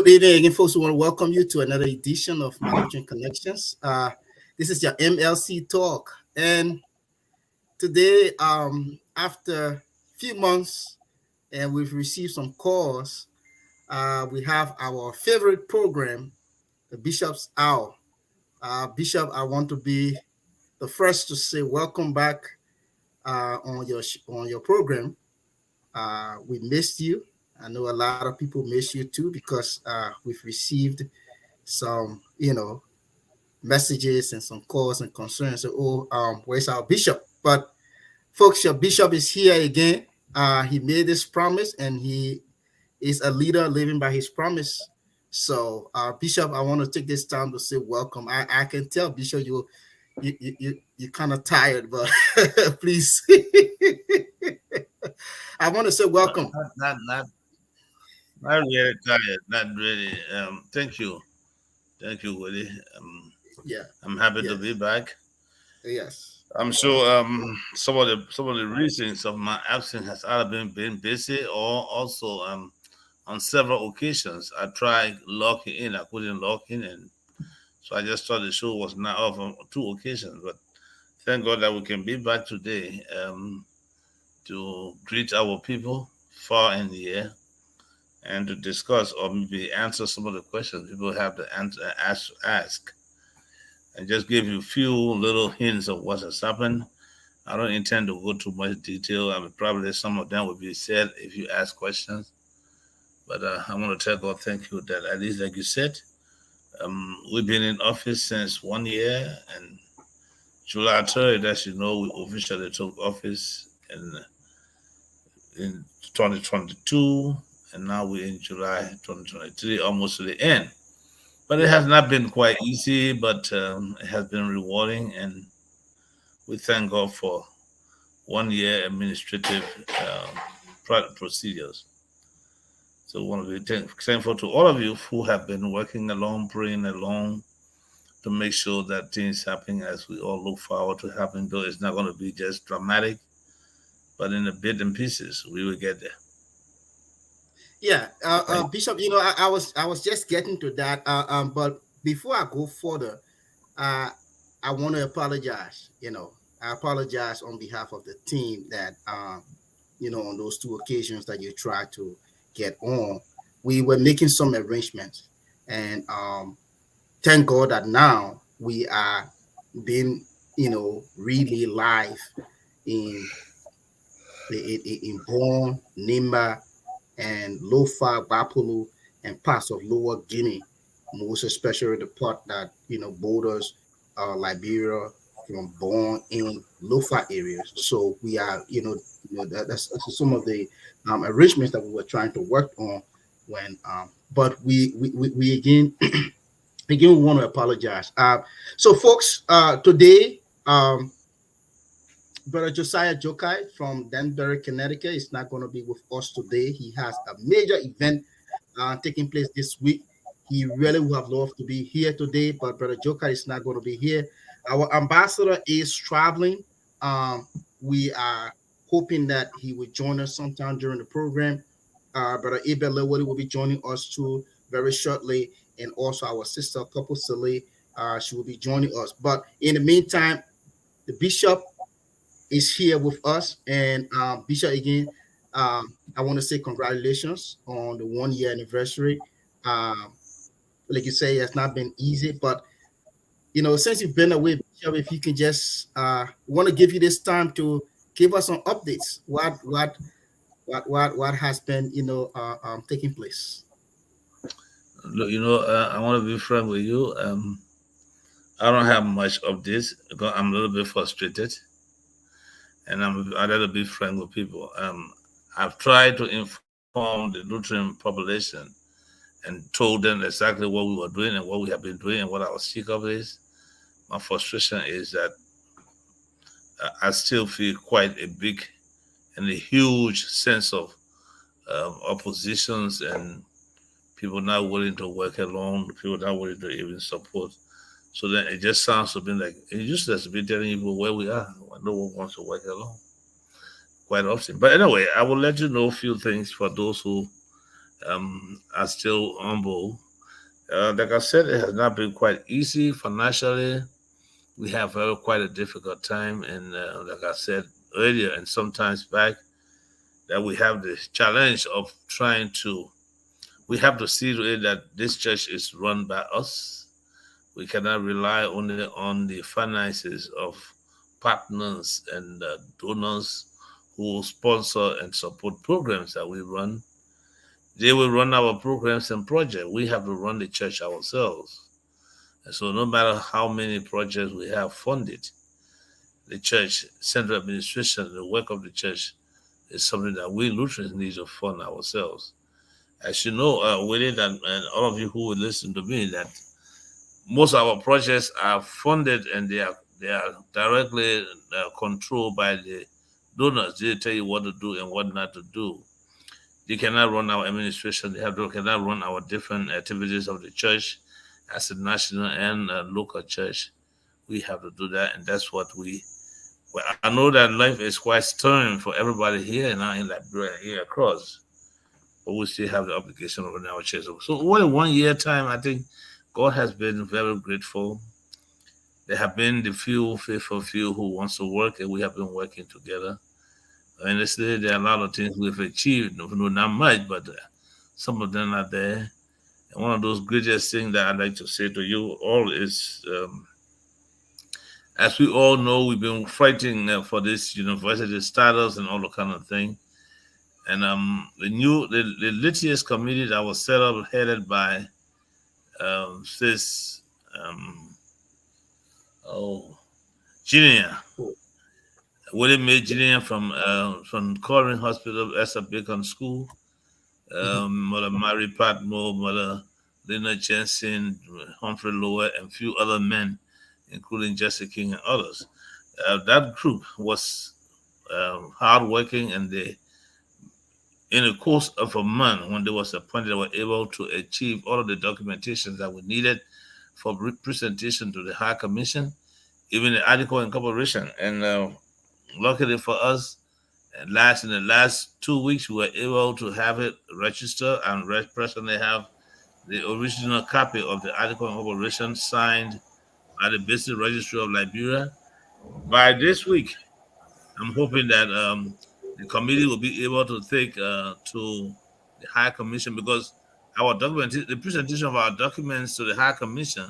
Good evening again, folks. We want to welcome you to another edition of Managing Connections. This is your MLC talk, and today, after a few months, and we've received some calls, we have our favorite program, the Bishop's Hour. Bishop, I want to be the first to say welcome back on your program. We missed you. I know a lot of people miss you too because we've received some, messages and some calls and concerns. So, where's our bishop? But folks, your bishop is here again. He made this promise, and he is a leader living by his promise. So, Bishop, I want to take this time to say welcome. I can tell, Bishop, you kind of tired, but please, I want to say welcome. Not really tired. Not really. Thank you, Woody. Yeah. I'm happy to Yes. be back. Yes. I'm sure some of the reasons of my absence has either been busy or also on several occasions I tried logging in. I couldn't log in, and so I just thought the show was not off on two occasions. But thank God that we can be back today to greet our people far and near and to discuss or maybe answer some of the questions people have to ask and just give you a few little hints of what has happened. I don't intend to go too much detail. I mean, probably some of them will be said if you ask questions. But I want to tell God thank you that at least, like you said, we've been in office since 1 year, and July 3rd, as you know, we officially took office in 2022, and now we're in July 2023, almost to the end. But it Yeah. has not been quite easy, but it has been rewarding, and we thank God for 1 year administrative procedures. So we want to be thankful to all of you who have been working along, praying along to make sure that things happen as we all look forward to happening. Though it's not going to be just dramatic, but in a bit and pieces, we will get there. Yeah, Thank Bishop. I was just getting to that. But before I go further, uh, I want to apologize. I apologize on behalf of the team that on those two occasions that you tried to get on, we were making some arrangements, and thank God that now we are being, really live in in Born, Nimba, and Lofa, Bapulu, and parts of Lower Guinea, most especially the part that borders Liberia from Born in Lofa areas. So we are, that's some of the arrangements that we were trying to work on when, but we again again we want to apologize. So folks, today. Brother Josiah Jokai from Danbury, Connecticut is not going to be with us today. He has a major event taking place this week. He really would have loved to be here today, but Brother Jokai is not going to be here. Our ambassador is traveling. Um, we are hoping that he will join us sometime during the program. Brother Abel Lewis will be joining us too very shortly, and also our sister Couple Silly, she will be joining us. But in the meantime, the bishop is here with us. And Bishop, again, I want to say congratulations on the 1 year anniversary. Um, like you say, it's not been easy, but since you've been away, Bishop, if you can just want to give you this time to give us some updates. What has been taking place? Look, I want to be frank with you. I don't have much of this because I'm a little bit frustrated, and I rather be frank with people. I've tried to inform the Lutheran population and told them exactly what we were doing and what we have been doing and what our seek of is. My frustration is that I still feel quite a big and a huge sense of oppositions and people not willing to work alone, people not willing to even support. So then it just sounds to me like it's useless to be telling people where we are when no one wants to work alone quite often. But anyway, I will let you know a few things for those who are still humble. Like I said, it has not been quite easy financially. We have quite a difficult time, and like I said earlier, and sometimes back, that we have the challenge of trying to. We have to see to it that this church is run by us. We cannot rely only on the finances of partners and donors who sponsor and support programs that we run. They will run our programs and projects. We have to run the church ourselves. And so, no matter how many projects we have funded, the church, central administration, the work of the church is something that we Lutherans need to fund ourselves. As you know, Willie, and all of you who will listen to me, that most of our projects are funded and they are directly controlled by the donors. They tell you what to do and what not to do. They cannot run our administration. Cannot run our different activities of the church as a national and local church. We have to do that, and that's what we. Well, I know that life is quite stern for everybody here and now in Liberia here across, but we still have the obligation of running our church. So over 1 year time, I think God has been very grateful. There have been the few faithful few who wants to work, and we have been working together. Honestly, there are a lot of things we've achieved. No, not much, but some of them are there. And one of those greatest things that I'd like to say to you all is, as we all know, we've been fighting for this university status and all the kind of thing. And the litigious committee that was set up, headed by this um, oh Genia, William May Genia from Corin Hospital, Esther Bacon School, Mhm. Mother Mary Patmore, Mother Lena Jensen, Humphrey Lower, and a few other men, including Jesse King and others. That group was hardworking, and they, in the course of a month, when they was appointed, they were able to achieve all of the documentation that we needed for presentation to the High Commission, even the article incorporation. And luckily for us, in the last 2 weeks, we were able to have it registered and personally have the original copy of the article of incorporation signed by the Business Registry of Liberia. By this week, I'm hoping that the committee will be able to take to the High Commission, because the presentation of our documents to the High Commission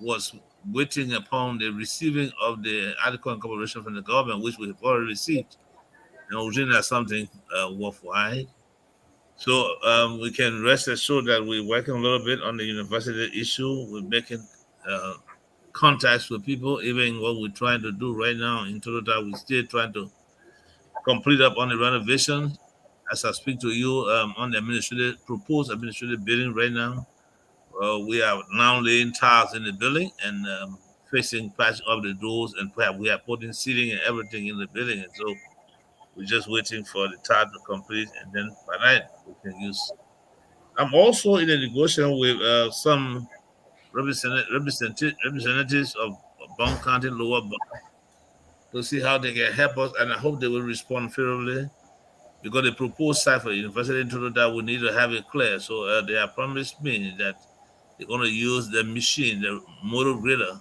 was waiting upon the receiving of the article of incorporation from the government, which we have already received, and we think that's something worthwhile. So we can rest assured that we're working a little bit on the university issue. We're making uh, contacts with people. Even what we're trying to do right now in Toronto, we're still trying to complete up on the renovation. As I speak to you on the proposed administrative building right now, we are now laying tiles in the building and fixing patch of the doors, and perhaps we are putting seating and everything in the building. And so we're just waiting for the tile to complete, and then by that we can use. I'm also in a negotiation with some representatives of Bond County, Lower Bond, to see how they can help us, and I hope they will respond favorably, because the proposed site for the university in Toronto, we need to have it clear. So they have promised me that they're going to use the machine, the motor grader,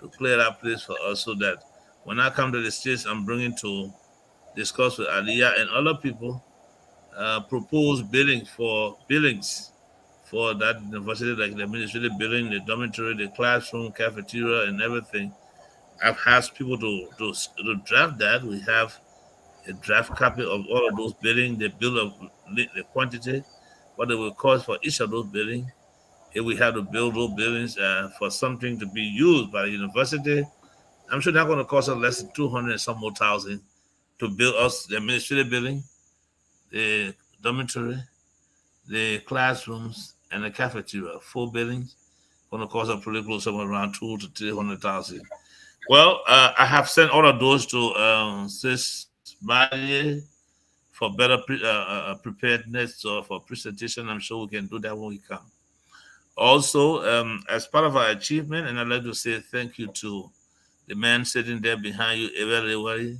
to clear that place for us, so that when I come to the States, I'm bringing to discuss with Aliyah and other people, propose buildings for that university, like the administrative building, the dormitory, the classroom, cafeteria, and everything. I've asked people to draft that. We have a draft copy of all of those buildings, the bill of the quantity, what it will cost for each of those buildings. If we have to build those buildings for something to be used by the university, I'm sure that's going to cost us less than 200 and some more thousand to build us the administrative building, the dormitory, the classrooms, and the cafeteria. 4 buildings going to cost us pretty close, somewhere around 2 to 300,000. Well, I have sent all of those to Sis Marie for better preparedness or for presentation. I'm sure we can do that when we come. Also, as part of our achievement, and I'd like to say thank you to the man sitting there behind you, everybody.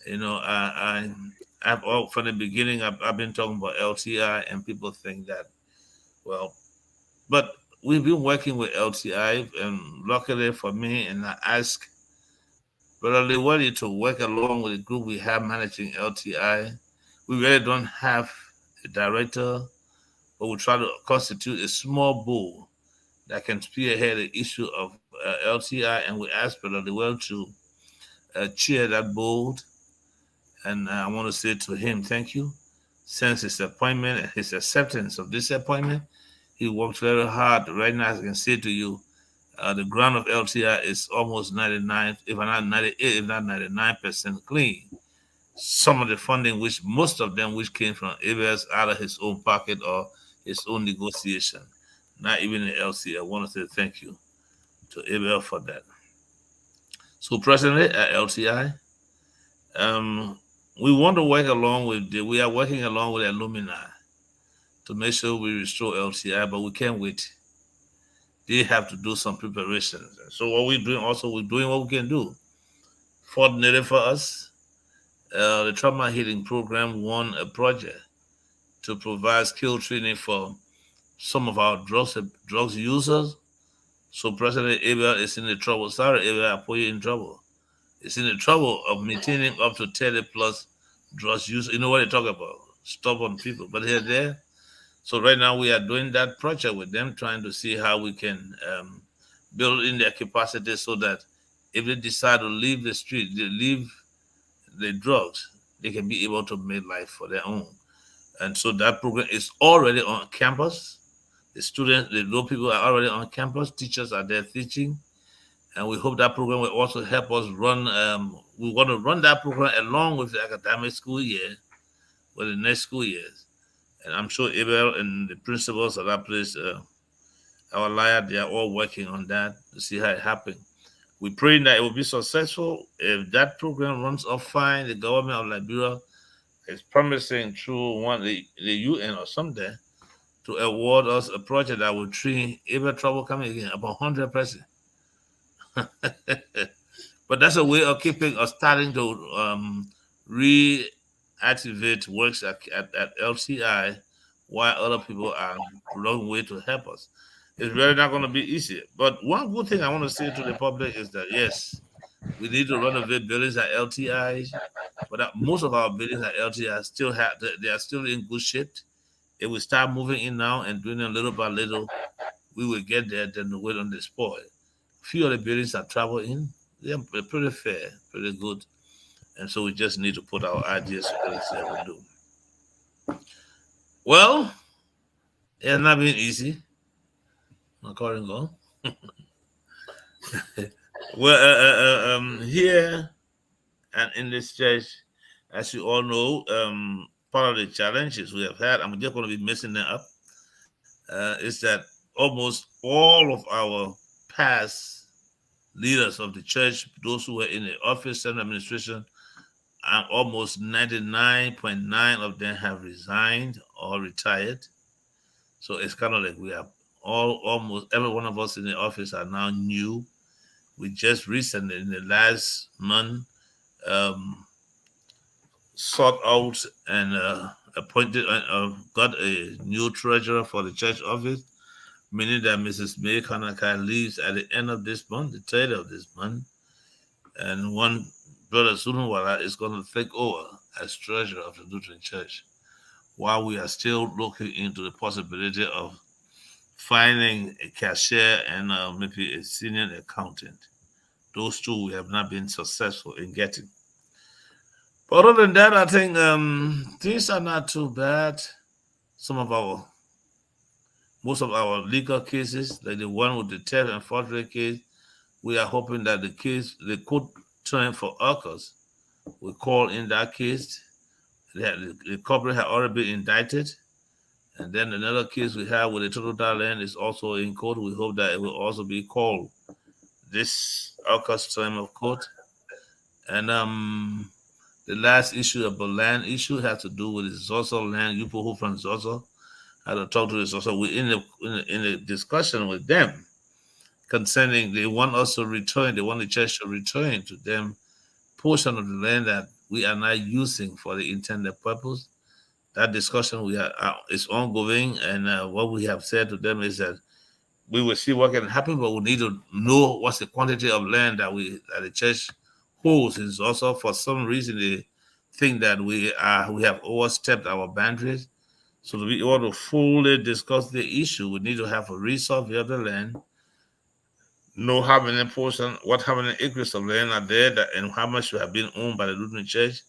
You know, from the beginning, I've been talking about LTI, and people think that, well, but we've been working with LTI, and luckily for me, and I ask Brother Lewadi to work along with the group we have managing LTI. We really don't have a director, but we try to constitute a small board that can spearhead the issue of LTI, and we ask Brother Lewadi to chair that board. And I want to say to him, thank you. Since his appointment and his acceptance of this appointment, he worked very hard. Right now, as I can say to you, the ground of LTI is almost 99, if not 98, if not 99% clean. Some of the funding, which most of them, which came from Abel's out of his own pocket or his own negotiation, not even the LCI. I want to say thank you to Abel for that. So presently at LTI, um, we want to work along with we are working along with alumni to make sure we restore LTI, but we can't wait. They have to do some preparations. So what we're doing also, we're doing what we can do. Fortunately for us, the trauma healing program won a project to provide skill training for some of our drugs users. So President Abel is in the trouble. Sorry, Abel, I put you in trouble. It's in the trouble of maintaining up to 30 plus drugs use. You know what they talk about? Stubborn people. But they're there. So right now we are doing that project with them, trying to see how we can build in their capacity so that if they decide to leave the street, they leave the drugs, they can be able to make life for their own. And so that program is already on campus. The students, the low people are already on campus. Teachers are there teaching, and we hope that program will also help us run. We want to run that program along with the academic school year, with the next school years. And I'm sure Abel and the principals of that place, our liar, they are all working on that to see how it happens. We're praying that it will be successful. If that program runs off fine, the government of Liberia is promising through the UN or something to award us a project that will train every trouble coming again about 100%. But that's a way of keeping us starting to reactivate works at LCI while other people are long way to help us. It's really not going to be easy. But one good thing I want to say to the public is that yes, we need to renovate buildings at LTI, but that most of our buildings at LTI still have they are still in good shape. If we start moving in now and doing it little by little, we will get there. Then the wait on the spoil. Few of the buildings I travel in, they're pretty fair, pretty good, and so we just need to put our ideas together and see how we do. Well, it's not been easy, according to well, here and in this church, as you all know, part of the challenges we have had, I'm just going to be messing them up, is that almost all of our past leaders of the church, those who were in the office and administration, and almost 99.9 of them have resigned or retired. So it's kind of like we have almost every one of us in the office are now new. We just recently, in the last month, um, sought out and appointed, got a new treasurer for the church office, meaning that Mrs. May Kanaka leaves at the end of this month, the 3rd of this month, and one brother Sununwala is going to take over as treasurer of the Lutheran Church, while we are still looking into the possibility of finding a cashier and maybe a senior accountant. Those two we have not been successful in getting. But other than that, I think things are not too bad. Some of our Most of our legal cases, like the one with the theft and forgery case, we are hoping that the court term for Arcus will call in that case. The corporate had already been indicted. And then another case we have with the total land is also in court. We hope that it will also be called this Arcus term of court. And the last issue about land issue has to do with the Zoso land. You people who from Zoso had to talk to the Zoso. We're in the discussion with them concerning they want us to return, they want the church to return to them portion of the land that we are not using for the intended purpose. That discussion we are is ongoing, and what we have said to them is that we will see what can happen, but we need to know what's the quantity of land that the church holds. Is also for some reason they think that we have overstepped our boundaries. So to be able to fully discuss the issue, we need to have a resurvey of the land, know how many acres of land are there, and how much have been owned by the Lutheran Church,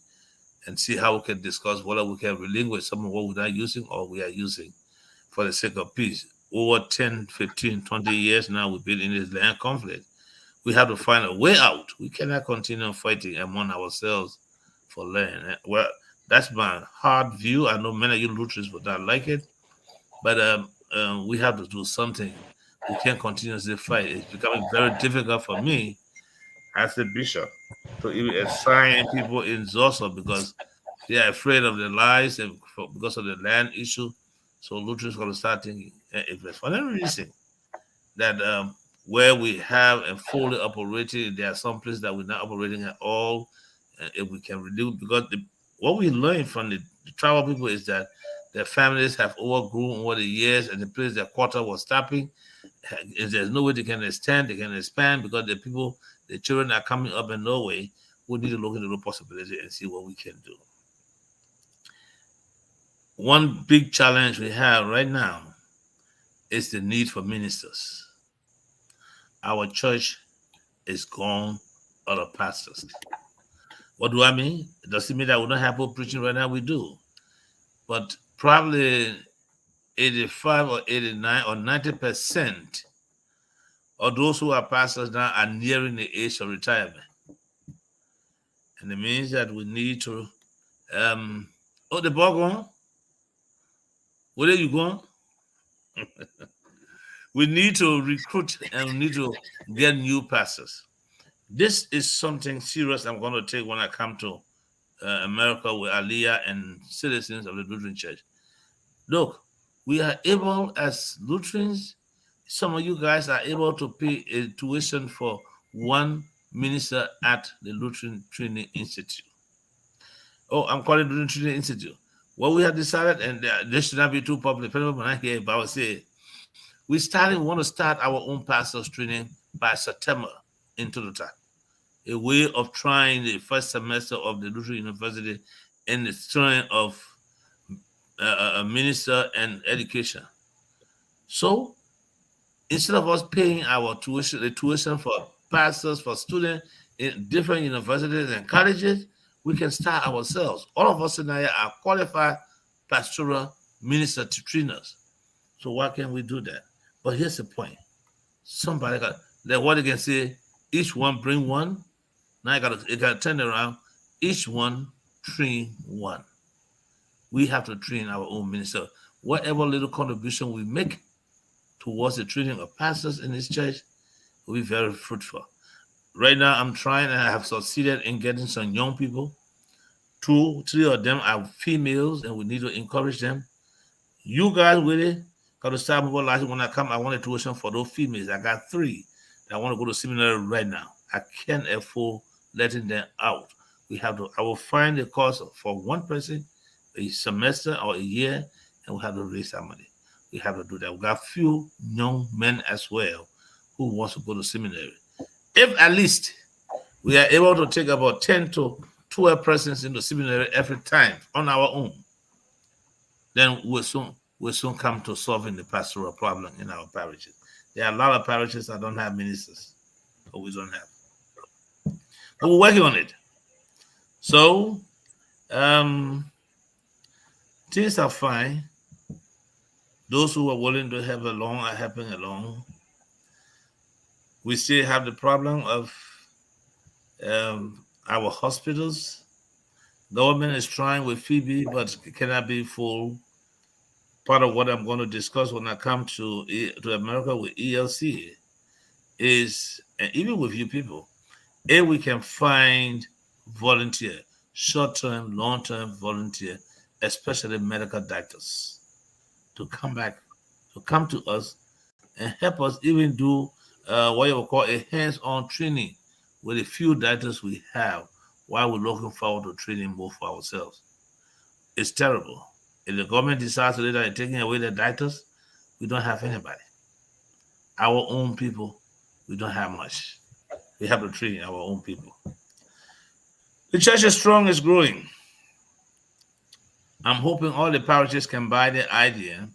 and see how we can discuss whether we can relinquish some of what we're not using or we are using for the sake of peace. Over 10, 15, 20 years now, we've been in this land conflict. We have to find a way out. We cannot continue fighting among ourselves for land. Well, that's my hard view. I know many of you Lutherans would not like it, but we have to do something. We can't continuously fight. It's becoming very difficult for me as a bishop to even assign people in Zosa because they are afraid of their lives and because of the land issue. So Lutherans going to start thinking, if it's for any reason that where we have and fully operating, there are some places that we're not operating at all. If we can reduce, because what we learned from the tribal people is that their families have overgrown over the years, and the place their quarter was stopping. If there's no way they can expand because the children are coming up in Norway. We need to look into the possibility and see what we can do. One big challenge we have right now is the need for ministers. Our church is gone out of pastors. What do I mean? Does it mean that we don't have people preaching right now? We do. But probably 85 or 89 or 90% of those who are pastors now are nearing the age of retirement. And it means that we need to the ball going? Where are you going? We need to recruit and we need to get new pastors. This is something serious I'm going to take when I come to America with Aliyah and citizens of the Lutheran Church. Look, we are able as Lutherans, some of you guys are able to pay a tuition for one minister at the Lutheran Training Institute. Oh, I'm calling Lutheran Training Institute. What we have decided, and this should not be too public, people when I hear it, but I will say, we want to start our own pastors training by September in Toyota. A way of trying the first semester of the Lutheran University in the training of a minister and education. So instead of us paying our tuition, the tuition for pastors, for students in different universities and colleges, we can start ourselves. All of us in here are qualified pastoral minister trainers. So why can't we do that? But here's the point. Somebody got that what they can say, each one bring one. Now you gotta turn around. Each one train one. We have to train our own minister. Whatever little contribution we make towards the training of pastors in this church will be very fruitful. Right now, I'm trying and I have succeeded in getting some young people. 2, 3 of them are females, and we need to encourage them. You guys really got to start mobilizing. When I come, I want a tuition for those females. I got 3 that want to go to seminary right now. I can't afford letting them out. I will find a course for one person, a semester or a year, and we have to raise that money. We have to do that. We got few young men as well who wants to go to seminary. If at least we are able to take about 10 to 12 persons into seminary every time on our own, then we'll soon come to solving the pastoral problem in our parishes. There are a lot of parishes that don't have ministers, but we don't have. But we're working on it. So things are fine. Those who are willing to help along are helping along. We still have the problem of our hospitals. Government is trying with Phoebe, but it cannot be full. Part of what I'm going to discuss when I come to America with ELC is, and even with you people, if we can find volunteer, short-term, long-term volunteer, especially medical doctors, to come to us and help us even do what you would call a hands-on training with a few doctors we have while we're looking forward to training more for ourselves. It's terrible. If the government decides later they're taking away the doctors, we don't have anybody. Our own people, we don't have much. We have to train our own people. The church is strong, is growing. I'm hoping all the parishes can buy the idea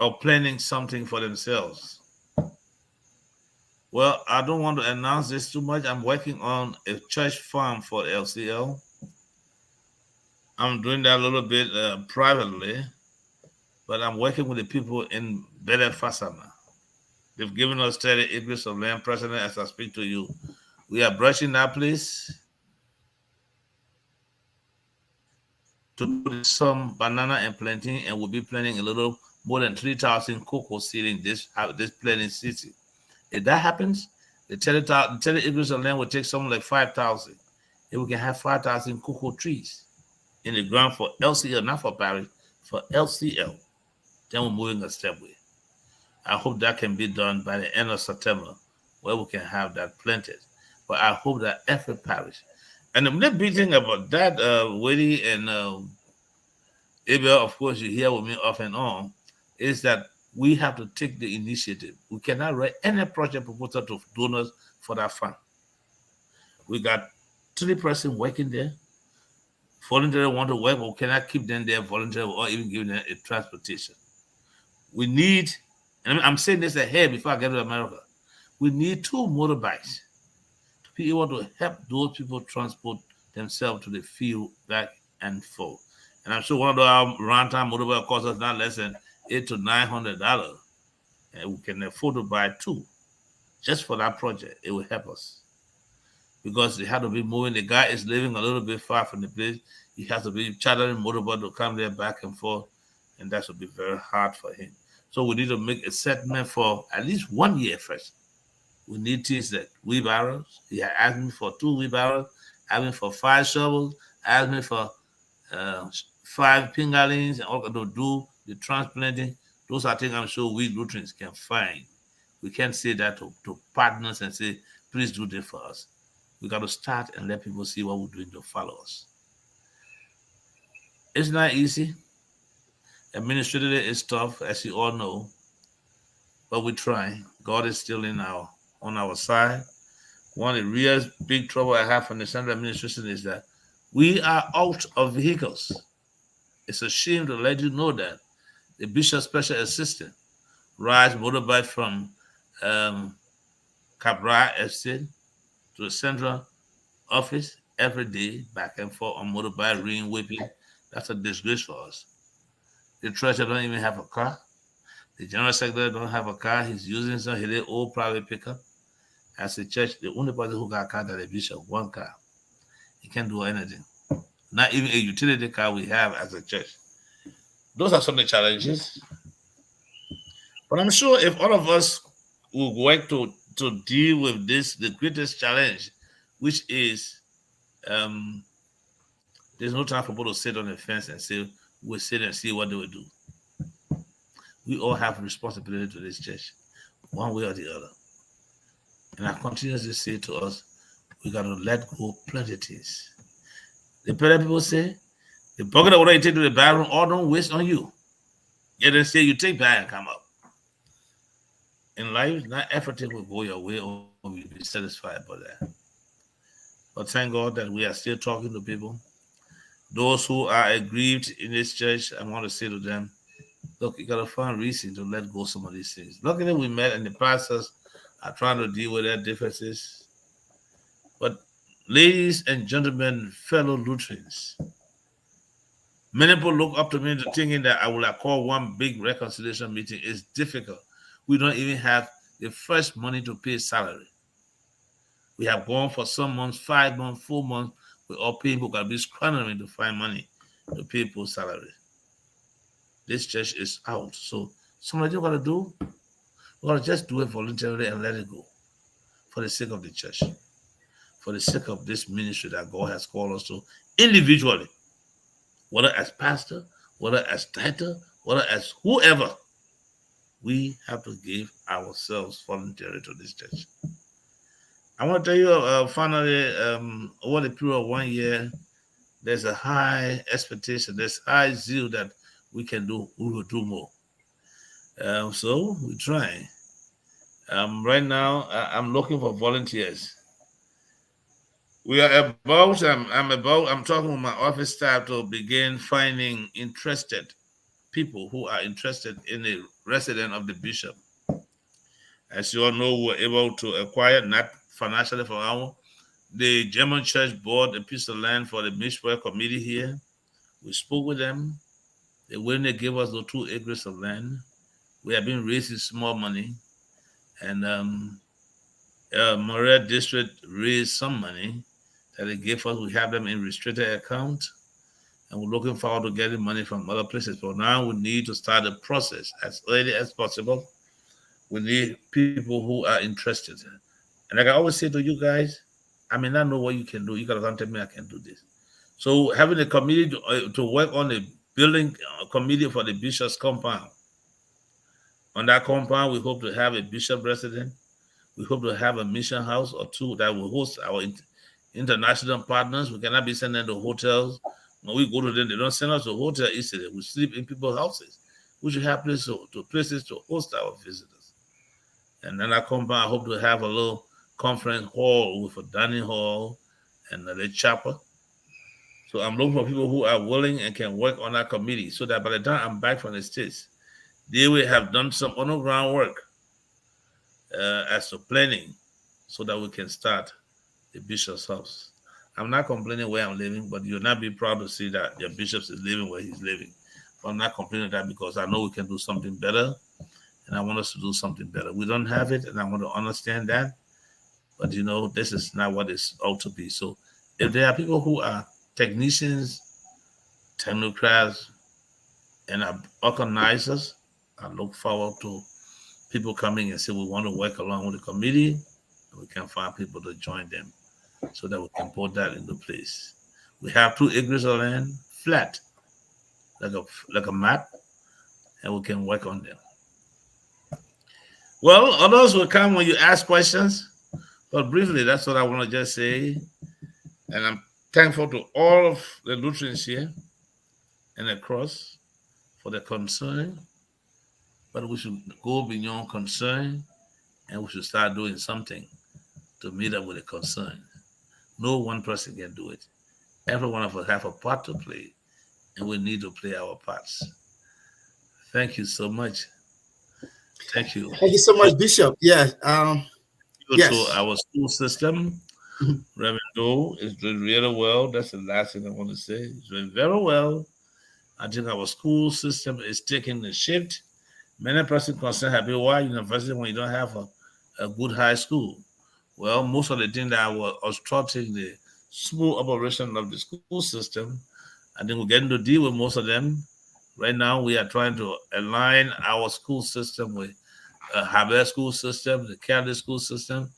of planning something for themselves. Well, I don't want to announce this too much. I'm working on a church farm for LCL. I'm doing that a little bit privately, but I'm working with the people in Bele Fasana. They've given us 30 acres of land, President, as I speak to you. We are brushing that place to put some banana and planting, and we'll be planting a little more than 3,000 cocoa seed in this planting season. If that happens, the 30 acres of land will take something like 5,000. And we can have 5,000 cocoa trees in the ground for LCL, not for parish, for LCL. Then we're moving a step way. I hope that can be done by the end of September, where we can have that planted. But I hope that every parish, and the big thing about that, Willie and Abel, of course, you hear with me off and on, is that we have to take the initiative. We cannot write any project proposal to donors for that fund. We got 3 persons working there. Voluntary want to work, but we cannot keep them there voluntarily or even give them a transportation. We need, and I'm saying this ahead before I get to America, we need 2 motorbikes to be able to help those people transport themselves to the field back and forth. And I'm sure one of our round time motorbike costs us not less than $800 to $900. And we can afford to buy 2 just for that project. It will help us because they have to be moving. The guy is living a little bit far from the place. He has to be chartering motorbike to come there back and forth, and that should be very hard for him. So we need to make a settlement for at least 1 year first. We need things like wheelbarrows. He had asked me for 2 wheelbarrows, asked me for 5 shovels, asked me for 5 fingerlings, and all to do the transplanting. Those are things I'm sure we Lutherans can find. We can't say that to partners and say, please do this for us. We got to start and let people see what we're doing to follow us. It's not easy. Administratively, it's tough, as you all know, but we try. God is still on our side. One of the real big trouble I have from the central administration is that we are out of vehicles. It's a shame to let you know that the bishop special assistant rides motorbike from Cabra Estate to the central office every day, back and forth on motorbike, ring whipping. That's a disgrace for us. The treasurer don't even have a car. The general secretary don't have a car. He's using some his old private pickup. As a church, the only person who got a car is the bishop, 1 car. He can't do anything. Not even a utility car we have as a church. Those are some of the challenges. But I'm sure if all of us will work to deal with this, the greatest challenge, which is there's no time for people to sit on the fence and say, we'll sit and see what they will do. We all have responsibility to this church, one way or the other. And I continuously say to us, we got to let go plenty of things. The better people say, the bucket of water you take to the bathroom, all don't waste on you. Yet they say you take back and come up. In life, not everything will go your way or you'll be satisfied by that. But thank God that we are still talking to people. Those who are aggrieved in this church, I want to say to them, look, you got to find reason to let go some of these things. Luckily, we met and the pastors are trying to deal with their differences. But ladies and gentlemen, fellow Lutherans, many people look up to me to thinking that I will call one big reconciliation meeting. It's difficult. We don't even have the first money to pay salary. We have gone for some months, 5 months, 4 months. We all people got to be scrambling to find money to pay people's salary. This church is out. So somebody got to do, we got to just do it voluntarily and let it go for the sake of the church, for the sake of this ministry that God has called us to individually, whether as pastor, whether as title, whether as whoever. We have to give ourselves voluntarily to this church. I want to tell you finally, over the period of 1 year, there's a high expectation, there's high zeal that we will do more. So we're trying. Right now, I'm looking for volunteers. We are about, I'm talking with my office staff to begin finding interested people who are interested in a resident of the bishop. As you all know, we were able to acquire, not financially for our, the German church bought a piece of land for the Mishware committee here. We spoke with them. They willing to give us the 2 acres of land. We have been raising small money, and Maria District raised some money that they gave us. We have them in restricted account, and we're looking forward to getting money from other places. But now we need to start the process as early as possible. We need people who are interested. And like I always say to you guys, I may not know what you can do. You gotta come tell me I can do this. So having a committee to work on a building committee for the bishop's compound. On that compound, we hope to have a bishop resident. We hope to have a mission house or two that will host our international partners. We cannot be sending them to hotels. When we go to them, they don't send us to hotel easily. We sleep in people's houses. We should have places to host our visitors. And then I come back, I hope to have a little conference hall with a dining hall and a chapel. So I'm looking for people who are willing and can work on that committee so that by the time I'm back from the States, they will have done some underground work as to planning so that we can start the bishop's house. I'm not complaining where I'm living, but you'll not be proud to see that your bishop is living where he's living. But I'm not complaining that because I know we can do something better and I want us to do something better. We don't have it, and I want to understand that. But this is not what it's ought to be. So if there are people who are technicians, technocrats, and are organizers, I look forward to people coming and say we want to work along with the committee, and we can find people to join them so that we can put that into place. We have 2 acres of land, flat, like a map, and we can work on them. Well, others will come when you ask questions, but briefly, that's what I want to just say. And I'm thankful to all of the Lutherans here and across for their concern, but we should go beyond concern and we should start doing something to meet up with the concern. No one person can do it. Every one of us have a part to play, and we need to play our parts. Thank you so much. Thank you. Thank you so much, Bishop. Yeah. You to Yes. our school system. Mhm. Reverend Doe is doing really well. That's the last thing I want to say. It's doing very well. I think our school system is taking the shift. Many persons concerned have been why university when you don't have a good high school. Well, most of the things that were obstructing the smooth operation of the school system, I think we're getting to deal with most of them. Right now, we are trying to align our school system with Harvard school system, the Catholic school system,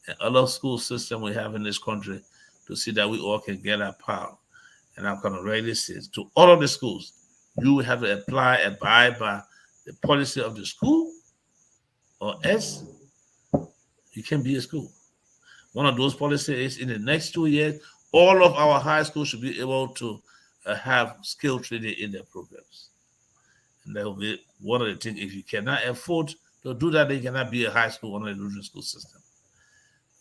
and other school system we have in this country to see that we all can get our power. And I'm going to really say to all of the schools, you have to abide by the policy of the school, or else you can be a school. One of those policies is in the next 2 years, all of our high schools should be able to have skill training in their programs. And that will be one of the things. If you cannot afford to do that, then you cannot be a high school under the Lutheran school system.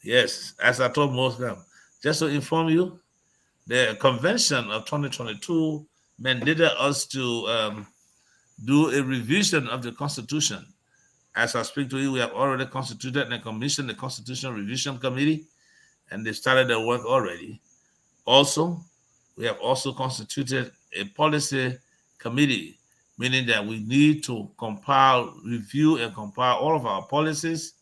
Yes, as I told most of them, just to inform you, the convention of 2022 mandated us to do a revision of the Constitution. As I speak to you, we have already constituted and commissioned the Constitutional Revision Committee, and they started their work already. Also, we have also constituted a policy committee, meaning that we need to compile, review, and compile all of our policies,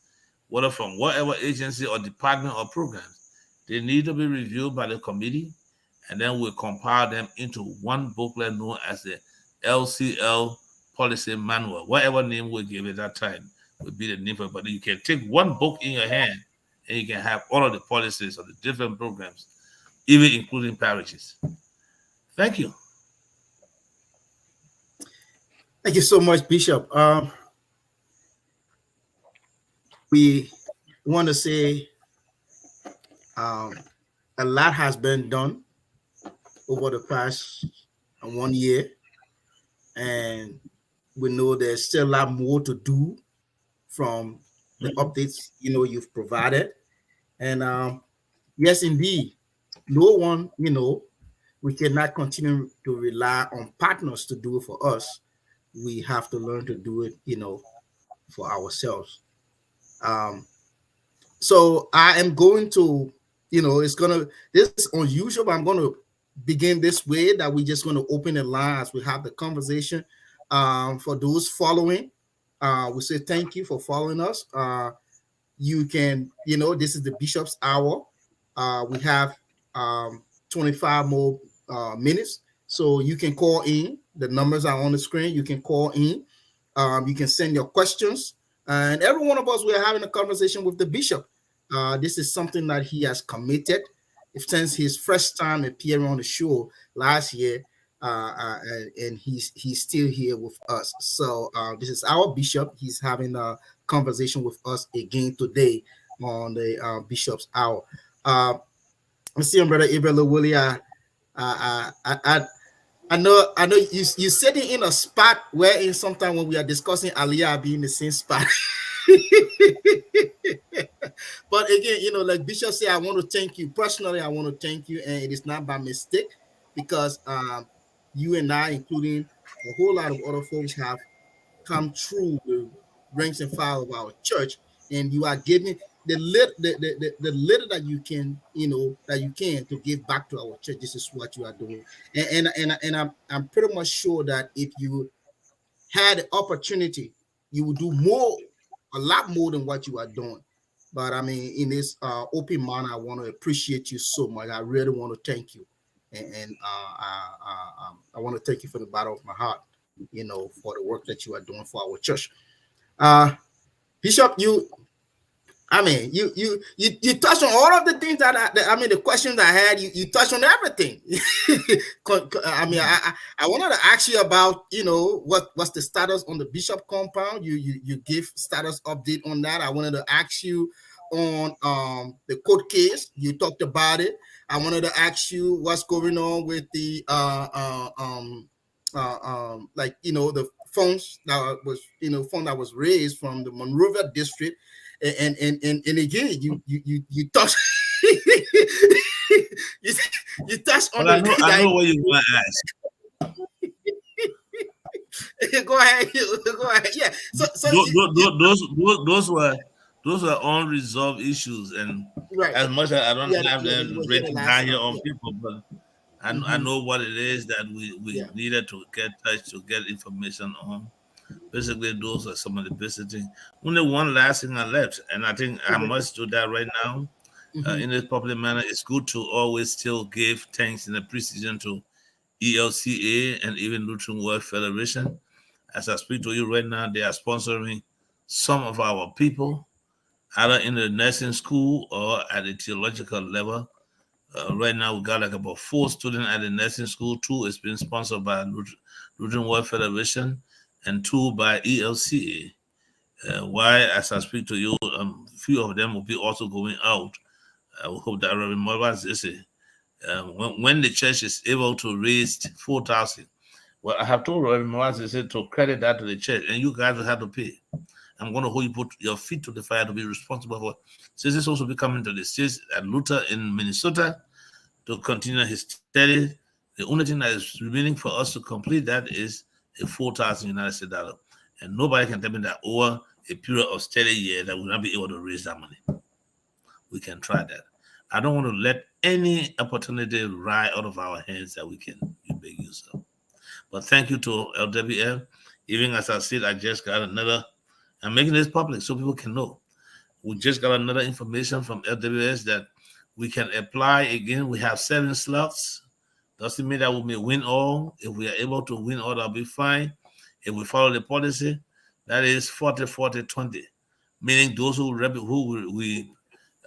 whether from whatever agency or department or programs. They need to be reviewed by the committee, and then we'll compile them into one booklet known as the LCL Policy Manual. Whatever name we give it that time will be the name for it. But you can take one book in your hand and you can have all of the policies of the different programs, even including parishes. Thank you. Thank you so much, Bishop. We want to say Um, a lot has been done over the past 1 year, and we know there's still a lot more to do from the Mhm. updates you've provided. And yes, indeed, no one, we cannot continue to rely on partners to do it for us. We have to learn to do it, for ourselves. Um, so I am going to, this is unusual, but I'm going to begin this way that we're just going to open the line as we have the conversation. For those following, we say thank you for following us. You can, this is the Bishop's Hour. We have 25 more minutes. So you can call in. The numbers are on the screen. You can call in. You can send your questions. And every one of us, we're having a conversation with the bishop. This is something that he has committed. If since his first time appearing on the show last year, and he's still here with us. So this is our bishop. He's having a conversation with us again today on the Bishop's Hour. I see, brother Ibrahim Willie. I know you sitting in a spot where in sometime when we are discussing Aliyah, I'll be in the same spot. But again, like Bishop said, I want to thank you personally. I want to thank you, and it is not by mistake because you and I, including a whole lot of other folks, have come through the ranks and file of our church, and you are giving the little that you can, that you can to give back to our church. This is what you are doing, and I'm pretty much sure that if you had the opportunity, you would do more, a lot more than what you are doing. But I mean, in this open manner, I want to appreciate you so much. I really want to thank you, and I want to thank you from the bottom of my heart, for the work that you are doing for our church. Uh, Bishop, you touched on all of the things I mean, the questions I had, you touched on everything. I mean, I wanted to ask you about, what's the status on the Bishop compound. You give status update on that. I wanted to ask you on the court case. You talked about it. I wanted to ask you what's going on with the like, the funds that was, fund that was raised from the Monrovia district, and again, you touch you, you touch on But the I that know what you're going to ask. go ahead, go ahead. Yeah. Those were unresolved issues, and right. as much as I don't have You them were here the written last down here time. on Yeah. people, but I Mm-hmm. know what it is that we Yeah. needed to get touch to get information on. Basically, those are some of the basic things. Only one last thing I left, and I think I Okay. must do that right now. Mm-hmm. In this public manner, it's good to always still give thanks in the precision to ELCA and even Lutheran World Federation. As I speak to you right now, they are sponsoring some of our people, either in the nursing school or at the theological level. Right now, we got like about 4 students at the nursing school. Two is being sponsored by Lutheran World Federation, and two by ELCA. Why, as I speak to you, a few of them will be also going out. I hope that Reverend Morbas is when the church is able to raise 4,000. Well, I have told Reverend Morbas to credit that to the church, and you guys will have to pay. I'm going to hold you put your feet to the fire to be responsible for. Since this also be coming to the states at Luther in Minnesota to continue his study. The only thing that is remaining for us to complete that is a 4,000 United States dollar, and nobody can tell me that over a period of study year that we'll not be able to raise that money. We can try that. I don't want to let any opportunity ride out of our hands that we can make use of. But thank you to LWF. Even as I said, I just got another. I'm making this public so people can know. We just got another information from LWS that we can apply again. We have 7 slots. Doesn't mean that we may win all. If we are able to win all, that'll be fine. If we follow the policy, that is 40, 40, 20. Meaning those who we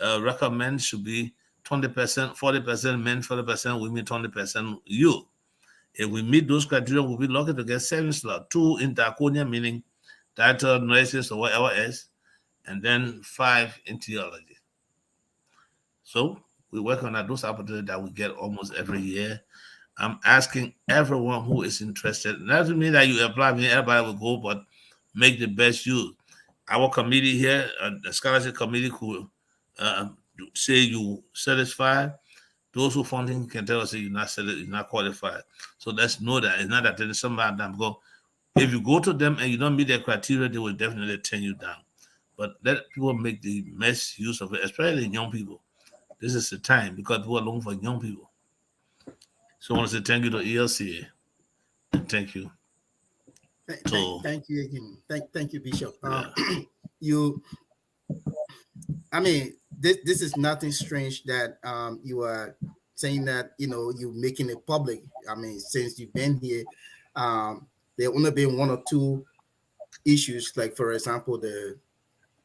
recommend should be 20%, 40% men, 40% women, 20% you. If we meet those criteria, we'll be lucky to get 7 slots. 2 in Diaconia, meaning title, nurses, or whatever else, and then 5 in theology. So We work on that. Those opportunities that we get almost every year. I'm asking everyone who is interested. Not doesn't mean that you apply, me, everybody will go, but make the best use. Our committee here, the scholarship committee, could uh, say you satisfied. Those who funding can tell us that you're not qualified. So let's know that it's not that there's somebody that go. If you go to them and you don't meet their criteria, they will definitely turn you down. But let people make the best use of it, especially young people. This is the time because people are looking for young people. So I want to say thank you to ELCA and thank you to Thank you again. Thank you, Bishop. yeah. You, I mean, this is nothing strange that you are saying that you making it public. I mean, since you've been here, there only been one or two issues, like for example, the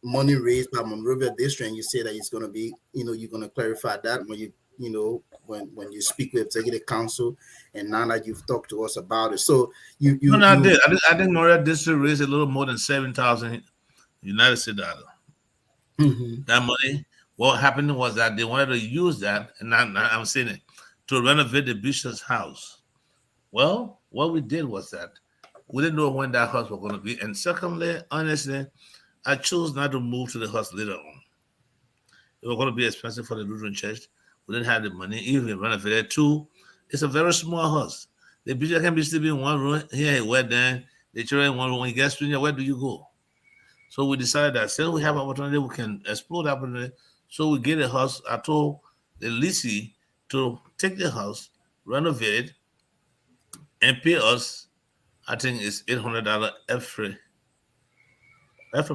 money raised by Monrovia District, and you say that it's going to be, you're going to clarify that when when you speak with executive council, and now that you've talked to us about it. So you No, you no, I you did. I think Moria District raised a little more than 7,000 United States dollars. Mhm. That money, what happened was that they wanted to use that, and I'm saying it, to renovate the bishop's house. Well, what we did was that we didn't know when that house was going to be. And secondly, honestly, I chose not to move to the house later on. It was going to be expensive for the Lutheran church. We didn't have the money. Even renovated too. It's a very small house. The bishop can be sleeping in one room here, where then the children in one room. When you get students, where do you go? So we decided that since we have opportunity, we can explore that opportunity. So we get a house. I told the leasee to take the house, renovate it, and pay us. I think it's $800 every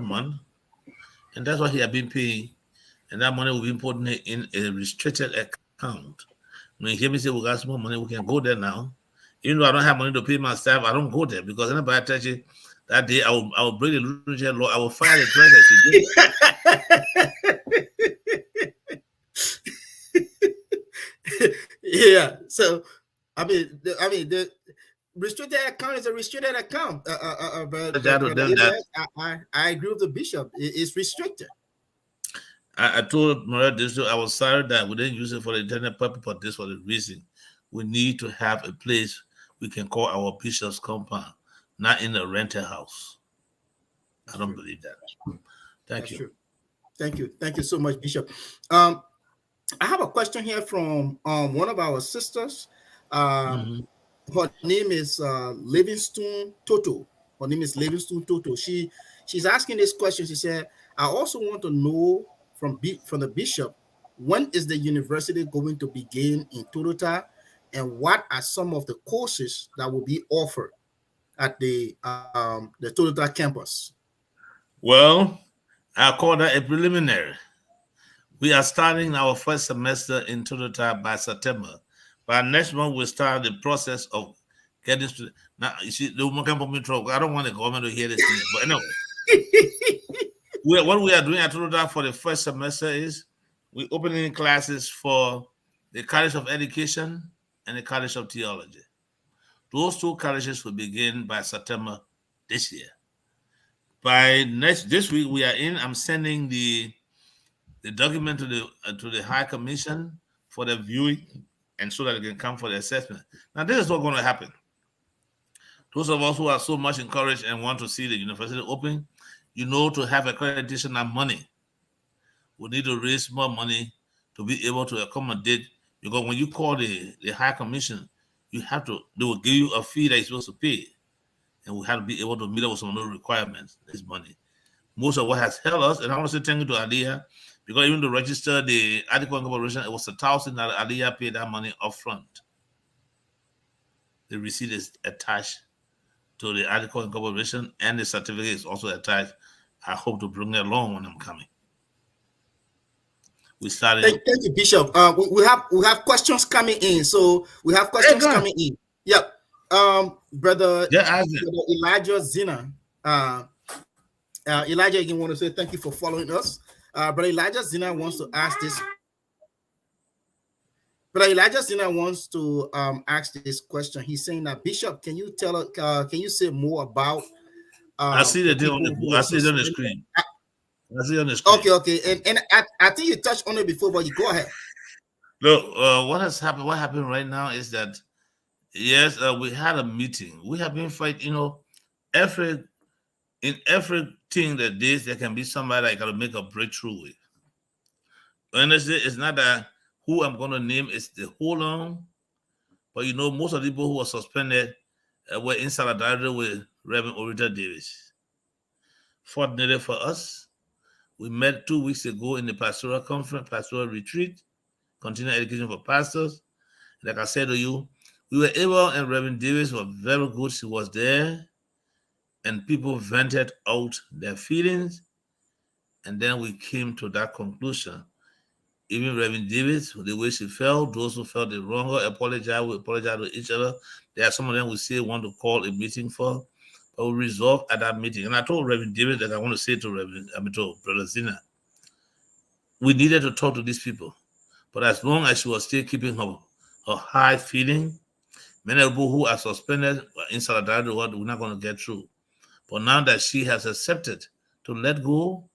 month, and that's what he had been paying. And that money will be put in a restricted account. When you hear me say we got small money, we can go there now. Even though I don't have money to pay my staff, I don't go there because anybody touch it that day, I will bring the Lutheran law. I will fire the treasurer. She did it. Yeah. So the restricted account is a restricted account. I Brother told them that Elias, I agree with the bishop. It's restricted. I told Maria this. I was sorry that we didn't use it for the intended purpose, but this was the reason. We need to have a place we can call our bishop's compound, not in a rented house. I That's don't true. believe that. Thank That's you. true. Thank you so much, Bishop. Um, I have a question here from one of our sisters. Um, Hmm. her name is Livingstone Toto. Her name is Livingstone Toto. She's asking this question. She said, "I also want to know from the bishop, when is the university going to begin in Totota, and what are some of the courses that will be offered at the Totota campus?" Well, I call that a preliminary. We are starting our first semester in Toyota by September. By next month, we'll start the process of getting students. Now, you see, the woman can put me in trouble. I don't want the government to hear this thing. But anyway, what we are doing at Toyota for the first semester is we're opening classes for the College of Education and the College of Theology. Those two colleges will begin by September this year. By next this week, we are in. I'm sending the document to the High Commission for the viewing, and so that they can come for the assessment. Now, this is what's going to happen. Those of us who are so much encouraged and want to see the university open, to have accreditation and money, we need to raise more money to be able to accommodate. Because when you call the High Commission, they will give you a fee that you're supposed to pay, and we have to be able to meet up with some of those requirements. This money. Most of what has held us, and I want to say thank you to Aliyah, because even to register the article incorporation, it was $1,000 that Aliyah paid that money upfront. The receipt is attached to the article incorporation, and the certificate is also attached. I hope to bring it along when I'm coming. We started. Thank you, Bishop. We have questions coming in. So we have Hey, questions God. coming in. Yep. Yeah, ask them. Brother Elijah Zina. Elijah again want to say thank you for following us. Brother Elijah Zina wants to ask this. Brother Elijah Zina wants to ask this question. He's saying that Bishop, can you say more about I see the the thing on people who the. were I see it on the suspended? screen. I see it on the screen. Okay, and I think you touched on it before, but you go ahead. Look, what has happened? What happened right now is that yes, we had a meeting. We have been fighting. Every in everything that this there can be somebody that can make a breakthrough with. Honestly, it's not that who I'm going to name is the whole on, but most of the people who were suspended were in solidarity with Reverend Orita Davis. Fortunately for us, we met 2 weeks ago in the pastoral conference, pastoral retreat, continuing education for pastors. Like I said to you, we were able, and Reverend Davis was very good. She was there, and people vented out their feelings, and then we came to that conclusion. Even Reverend Davis, the way she felt, those who felt it wrong, apologize, we apologize to each other. There are some of them we say want to call a meeting for, but we resolved at that meeting. And I told Reverend Davis that I want to say to to Brother Zina, we needed to talk to these people. But as long as she was still keeping her high feeling, many people who are suspended in solidarity with her, we're not going to get through. But now that she has accepted to let go,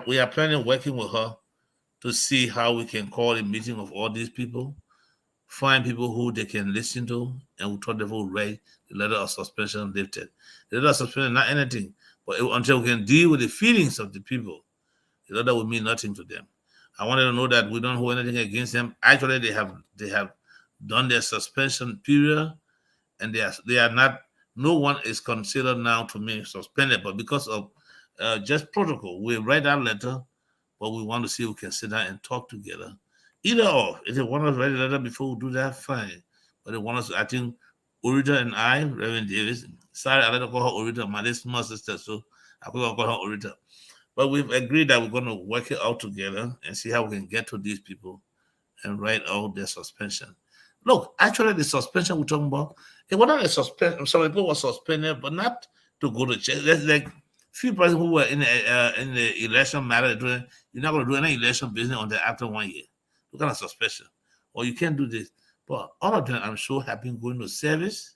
we are planning working with her to see how we can call a meeting of all these people, find people who they can listen to, and we thought they will write the letter of suspension lifted. The letter of suspension, not anything, but until we can deal with the feelings of the people, the letter will mean nothing to them. I wanted to know that we don't hold anything against them. Actually, they have done their suspension period, and they are not. No one is considered now to me suspended, but because of just protocol, we write that letter, but we want to see if we can sit down and talk together. Either or, if they want us to write a letter before we do that, fine. But they want us, I think, Urita and I, Reverend Davis. Sorry, I let her call her Urita, my little small sister, so I could call her Urita. But we've agreed that we're going to work it out together and see how we can get to these people and write out their suspension. Look, actually, the suspension we're talking about, it wasn't a suspension. Some people were suspended, but not to go to church. There's like few persons who were in the election matter doing. You're not going to do any election business on that after 1 year. What kind of suspension? Or you can't do this. But all of them, I'm sure, have been going to service.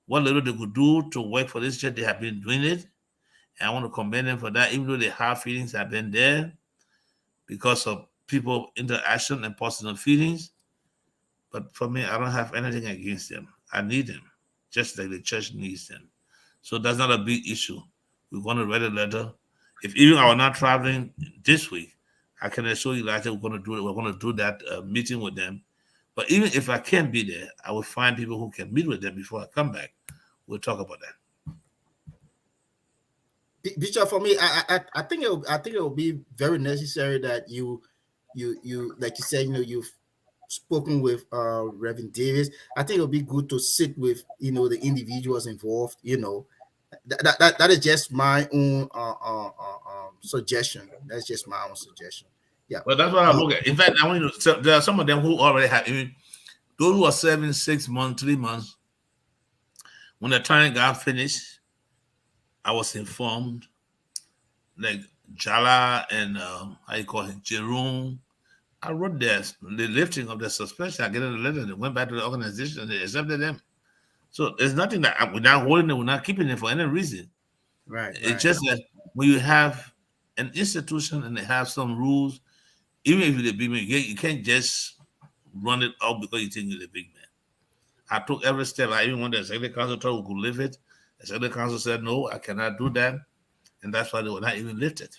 What little they could do to work for this church, they have been doing it. And I want to commend them for that, even though the hard feelings have been there because of people interaction and personal feelings. But for me, I don't have anything against them. I need them, just like the church needs them. So that's not a big issue. We want to write a letter. If even I were not traveling this week, I can assure you that we're going to do it. We're going to do that meeting with them. But even if I can't be there, I will find people who can meet with them before I come back. We'll talk about that. Bishop, for me, I think it will be very necessary that you like you said, you've spoken with Reverend Davis. I think it'll be good to sit with the individuals involved. That is just my own suggestion. That's just my own suggestion. Yeah. But that's what I Uh, look at. In fact, I want you to. So there are some of them who already have. Even those who are serving 6 months, 3 months. When the time got finished, I was informed. Like Jala and how you call him, Jerome. I wrote the lifting of the suspension. I get a letter. They went back to the organization and they accepted them. So there's nothing that we're not holding it, we're not keeping it for any reason. right, It's right. just that when you have an institution and they have some rules, even if you're the big man, you can't just run it out because you think you're the big man. I took every step. I even went to the executive council told we could lift it. The executive council said, no, I cannot do that. And that's why they were not even lifted.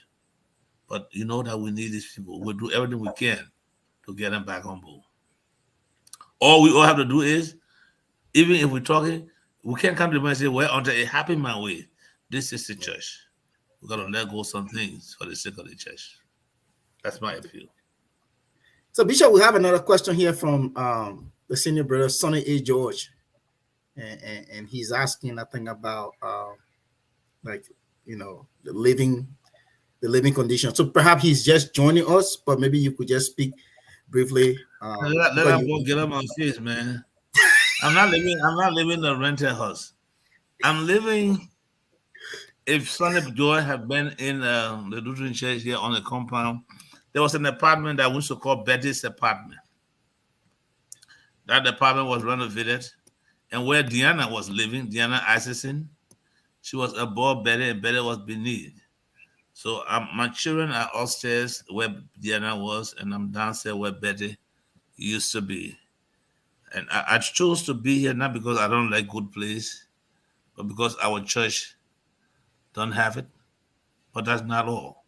But you know that we need these people. We'll do everything we can to get them back on board. All we all have to do is, even if we're talking, we can't come to them and say, well, until it happened my way. This is the church. We got to let go of some things for the sake of the church. That's my appeal. So, Bishop, we have another question here from the senior brother, Sonny A. George. And he's asking, I think, about like, the living condition. So perhaps he's just joining us, but maybe you could just speak briefly Let because that you. boy get up my face, man. I'm not living in a rented house. I'm living. If Sonny Joy had been in the Lutheran church here on the compound, there was an apartment that we used to call Betty's apartment. That apartment was renovated, and where Deanna was living, Deanna Isaacson, she was above Betty, and Betty was beneath. So my children are upstairs where Diana was, and I'm downstairs where Betty used to be. And I chose to be here not because I don't like good place, but because our church don't have it. But that's not all.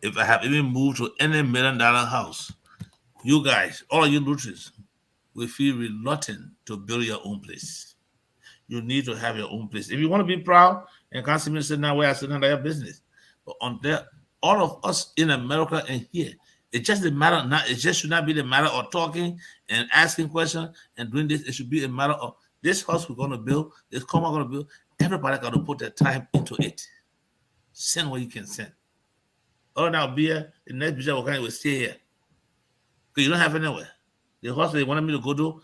If I have even moved to any $1 million house, you guys, all of you Lutherans, will feel reluctant to build your own place. You need to have your own place. If you want to be proud and constantly sit down where I sit down, your business. But on there, all of us in America and here, it just a matter not. It just should not be the matter of talking and asking questions and doing this. It should be a matter of this house we're going to build, this car we're going to build. Everybody got to put their time into it. Send what you can send. Oh, now beer, the next bishop will stay here because you don't have anywhere. The hospital they wanted me to go to,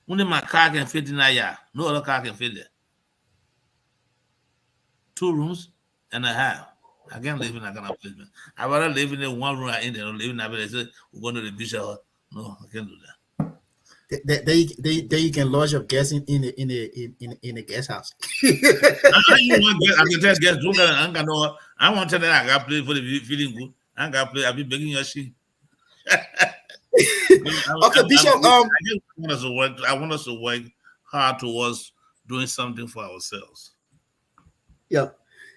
only my car can fit in that yard. No other car can fit there. 2 rooms and a half. I can't live in that kind of place, man. I rather live in the one room I in there, live in that place. Say, we're going to the bishop. No, I can't do that. They you can lodge your guests in the guest house. I can tell guests, don't I ain't got no, I want to tell them I got play for the feeling good. I got play, I'll be begging your shit. Okay, Bishop. I want us to work hard towards doing something for ourselves. Yeah.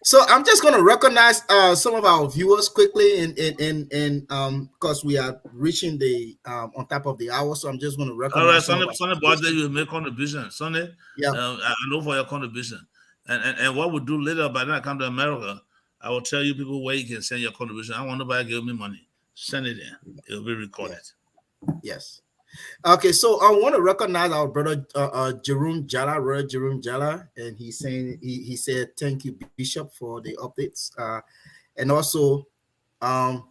So I'm just gonna recognize some of our viewers quickly, and because we are reaching the on top of the hour, so I'm just gonna All right, recognize some of Sunday, our birthday, viewers. you will make contribution. Sunday, Yeah. I know for your contribution. And what we'll do later, by then I come to America, I will tell you people where you can send your contribution. I want nobody to give me money. Send it in. It will be recorded. Yes. Okay, so I want to recognize our brother Jerome Jala, Brother Jerome Jala, and he's saying he said thank you, Bishop, for the updates. And also um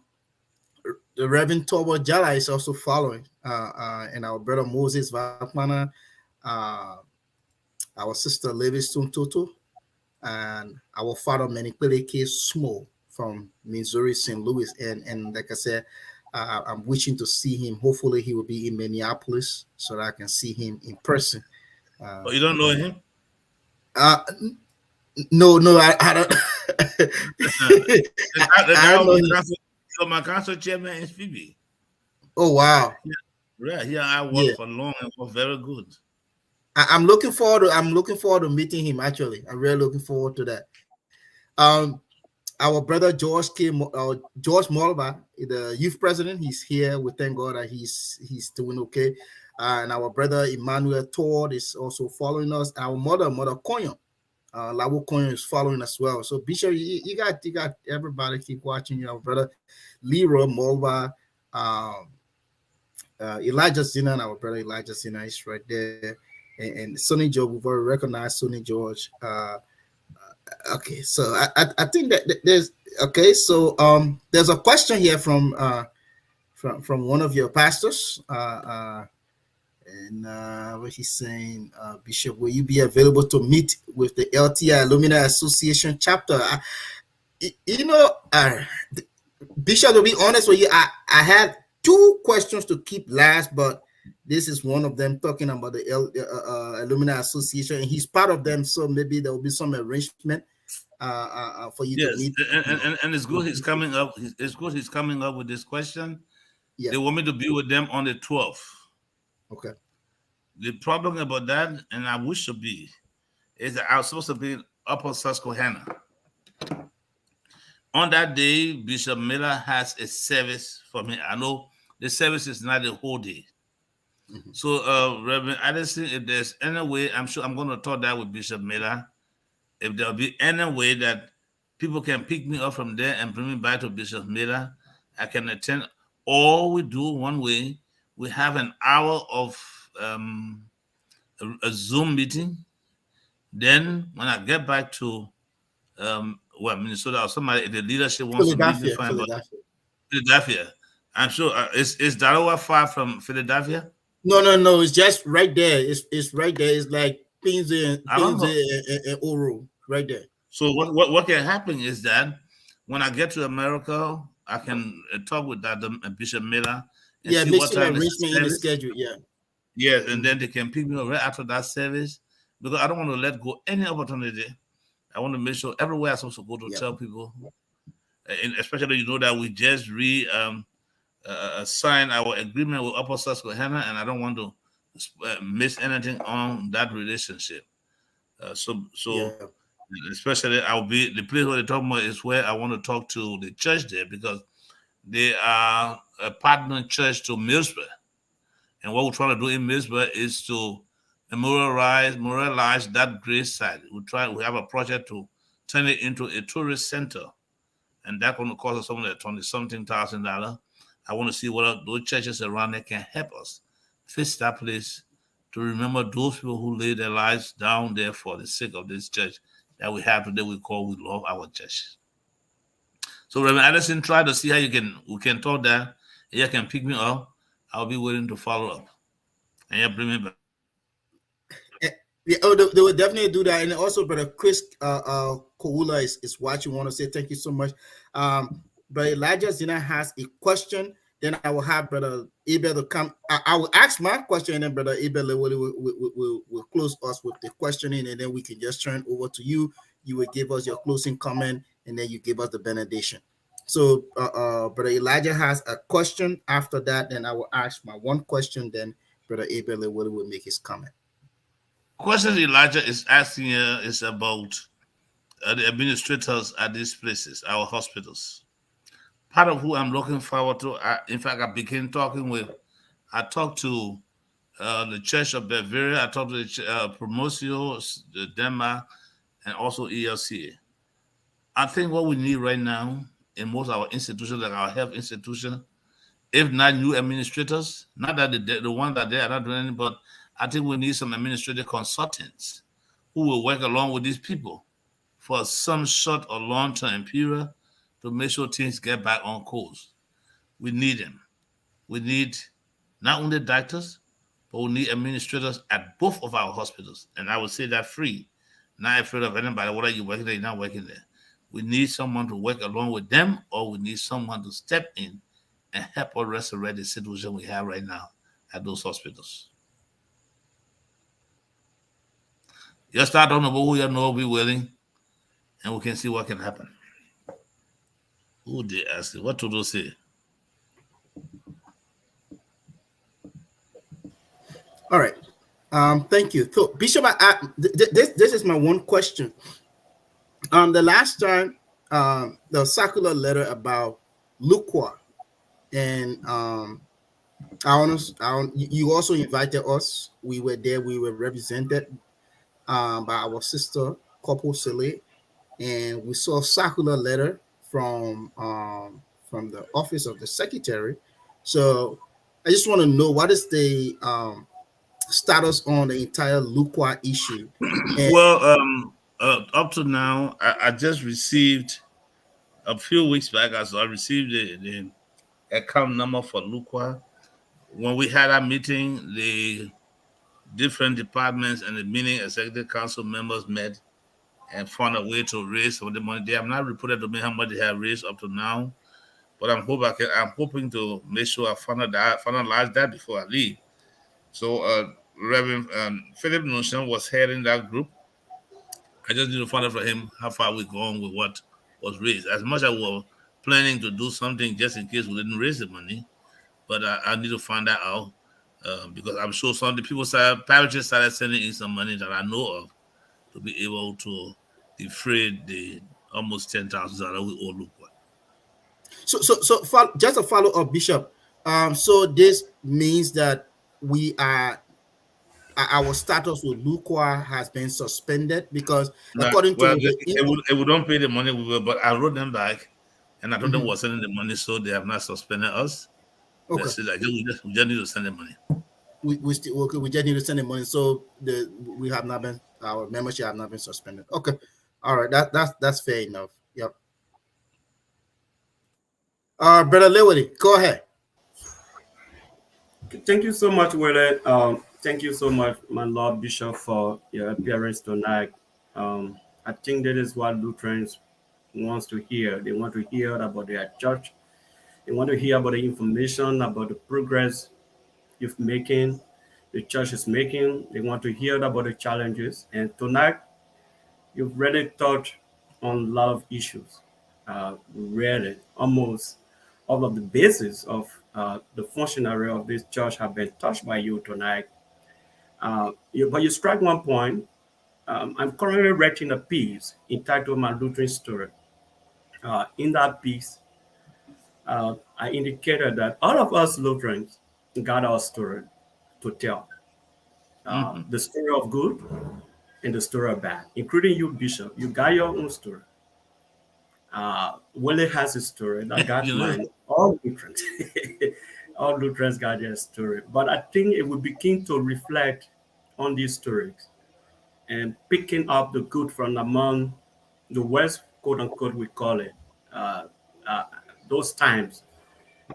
the Reverend Tobo Jala is also following. And our brother Moses Vakmana, uh our sister Livingstone Toto, and our father Manipele K. Smo from Missouri, St. Louis. And like I said, I'm wishing to see him. Hopefully, he will be in Minneapolis so that I can see him in person. But you don't know him? Uh, no, no, I don't. The I guy don't know who him. my council chairman is Phoebe. Oh wow, Yeah, here I yeah. work for long and for very good. I'm looking forward to. I'm looking forward to meeting him. Actually, I'm really looking forward to that. Um, our brother George Molba, the youth president, he's here. We thank God that he's doing okay. And our brother Emmanuel Todd is also following us. Our mother Koyon, Lawo Koyon is following as well. So Bishop, you got everybody keep watching. Our brother Leroy Molba, um, Elijah Zina, and our brother Elijah Zina is right there. And Sonny George, we've already recognized Sonny George. Okay, so I think that there's okay. So there's a question here from one of your pastors, and what he's saying, Bishop, will you be available to meet with the LTI Alumni Association chapter? You know, Bishop, to be honest with you, I had two questions to keep last, but this is one of them talking about the Alumni Association, and he's part of them, so maybe there will be some arrangement for you to Yes, meet. and it's good he's coming up. It's good he's coming up with this question. Yeah. They want me to be with them on the 12th. Okay. The problem about that, and I wish to be, is that I was supposed to be in Upper Susquehanna. On that day, Bishop Miller has a service for me. I know the service is not the whole day. Mm-hmm. So, Reverend Addison, if there's any way, I'm sure I'm going to talk that with Bishop Miller. If there'll be any way that people can pick me up from there and bring me back to Bishop Miller, I can attend. Or we do one way, we have an hour of a Zoom meeting. Then when I get back to Minnesota or somebody, if the leadership wants to meet me, Philadelphia, fine. But Philadelphia. Philadelphia, I'm sure is Dalawa far from Philadelphia? No, no, no. It's just right there. It's right there. It's like I don't know. and Oro right there. So what can happen is that when I get to America, I can talk with Dr. Bishop Miller and Yeah, see make what some time is arrangement the in the service. schedule. Yeah. Yes, and Mm-hmm. then they can pick me up right after that service because I don't want to let go any opportunity. I want to make sure everywhere I'm supposed to go to Yeah. tell people And especially you know that we just signed our agreement with Upper Susquehanna, and I don't want to miss anything on that relationship. So Yeah. especially I'll be the place where they talk about is where I want to talk to the church there because they are a partner church to Millsboro. And what we're trying to do in Millsboro is to memorialize that great site. We have a project to turn it into a tourist center, and that's going to cost us something like 20 something $1,000. I want to see what those churches around there can help us fix that place to remember those people who laid their lives down there for the sake of this church that we have today. We love our church. So Reverend Addison, try to see how we can talk that. You can pick me up. I'll be willing to follow up. And you bring me back. Eh, Yeah, oh, they will definitely do that. And also, brother Chris Koula is watching. Want to say thank you so much. Brother Elijah Zina has a question. Then I will have brother Abel to come. I will ask my question, and then brother Abel will close us with the questioning, and then we can just turn over to you. You will give us your closing comment, and then you give us the benediction. So, brother Elijah has a question. After that, then I will ask my one question. Then brother Abel will make his comment. Question Elijah is asking here is about the administrators at these places, our hospitals. Part of who I'm looking forward to, in fact, I talked to the Church of Bavaria, I talked to the Promotio, the Denmark, and also ELCA. I think what we need right now in most of our institutions, like our health institution, if not new administrators, not that the ones that they are not doing anything, but I think we need some administrative consultants who will work along with these people for some short or long term period to make sure things get back on course. We need them. We need not only doctors, but we need administrators at both of our hospitals. And I would say that free, not afraid of anybody, whether you're working there, you're not working there. We need someone to work along with them, or we need someone to step in and help us resurrect the situation we have right now at those hospitals. Just start on about who you know be willing, and we can see what can happen. Who they ask? What to do say? All right. Thank you. So, Bishop, this is my one question. The last time, the circular letter about Lukwa, and you also invited us. We were there. We were represented by our sister Couple Sele, and we saw a circular letter from the office of the secretary. So, I just want to know what is the status on the entire Lukwa issue. And Well, up to now, I just received a few weeks back. I received the account number for Lukwa. When we had our meeting, the different departments and the meeting executive council members met and found a way to raise some of the money. They have not reported to me how much they have raised up to now, but I'm hoping to make sure I finalize that before I leave. So, Reverend Philip Nushan was heading that group. I just need to find out from him how far we gone with what was raised. As much as we were planning to do something just in case we didn't raise the money, but I need to find that out because I'm sure some of the people parishes started sending in some money that I know of to be able to defray the almost $10,000 we owe Luqua. just a follow up, Bishop. So this means that we are our status with Lukwa has been suspended because Now, according well, to the they would don't pay the money we will, but I wrote them back and I told them Mhm. we're sending the money, so they have not suspended us. They Okay, said that we just need to send the money. we still okay, we just need to send the money. So we have not been our membership have not been suspended. Okay, all right, that's fair enough. Yep. Brother Lewity, go ahead. Thank you so much, Willie. Thank you so much, my Lord Bishop, for your appearance tonight. I think that is what Lutherans wants to hear. They want to hear about their church. They want to hear about the information about the progress you're making, the church is making. They want to hear about the challenges. And tonight, you've really touched on a lot of issues. really almost all of the basis of the functionary of this church have been touched by you tonight. But you strike one point. I'm currently writing a piece entitled My Lutheran Story. In that piece, I indicated that all of us Lutherans got our story to tell. Hmm. The story of good and the story of bad, including you, Bishop. You got your own story. Willie has a story. I got You know, mine. All Lutherans, all Lutherans got their story. But I think it would begin to reflect on these stories and picking up the good from among the West, quote unquote, we call it, uh, uh, those times